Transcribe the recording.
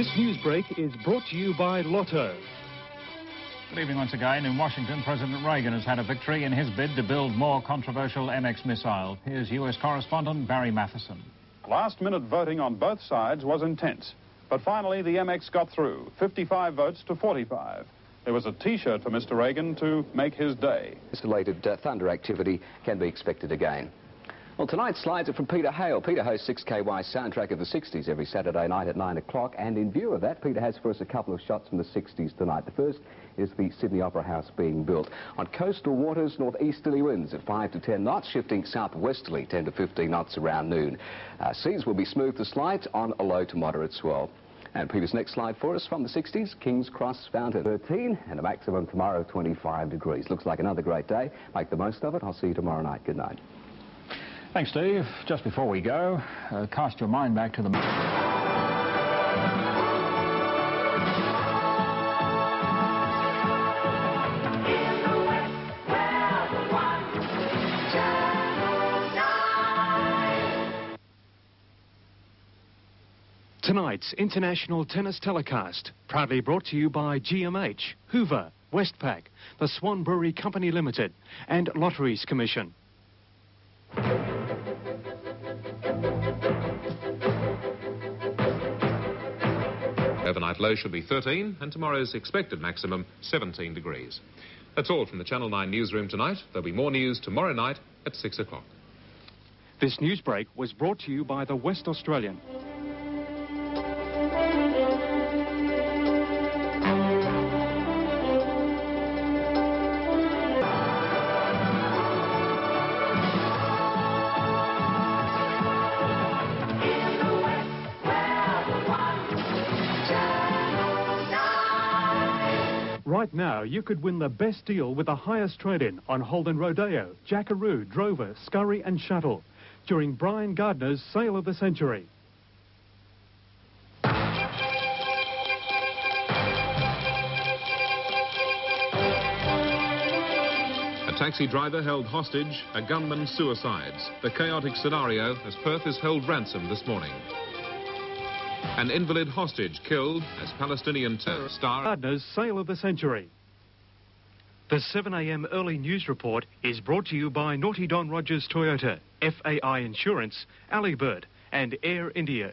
This news break is brought to you by Lotto. Good evening once again. In Washington, President Reagan has had a victory in his bid to build more controversial MX missile. Here's U.S. correspondent Barry Matheson. Last-minute voting on both sides was intense, but finally the MX got through, 55 votes to 45. There was a T-shirt for Mr. Reagan to make his day. Isolated thunder activity can be expected again. Well, tonight's slides are from Peter Hale. Peter hosts 6KY's Soundtrack of the 60s every Saturday night at 9 o'clock, and in view of that, Peter has for us a couple of shots from the 60s tonight. The first is the Sydney Opera House being built. On coastal waters, northeasterly winds at 5 to 10 knots, shifting southwesterly 10 to 15 knots around noon. Seas will be smooth to slight on a low to moderate swell. And Peter's next slide for us from the 60s, King's Cross Fountain. 13 and a maximum tomorrow of 25 degrees. Looks like another great day. Make the most of it. I'll see you tomorrow night. Good night. Thanks, Steve. Just before we go, cast your mind back to the... Tonight's international tennis telecast, proudly brought to you by GMH, Hoover, Westpac, the Swan Brewery Company Limited, and Lotteries Commission. Overnight low should be 13, and tomorrow's expected maximum 17 degrees. That's all from the Channel 9 newsroom tonight. There'll be more news tomorrow night at 6 o'clock. This news break was brought to you by the West Australian. Right now, you could win the best deal with the highest trade-in on Holden Rodeo, Jackaroo, Drover, Scurry and Shuttle during Brian Gardner's Sale of the Century. A taxi driver held hostage, a gunman suicides. The chaotic scenario as Perth is held ransom this morning. An invalid hostage killed as Palestinian terror star... Gardner's Sale of the Century. The 7 a.m. early news report is brought to you by Naughty Don Rogers Toyota, FAI Insurance, Allybird and Air India.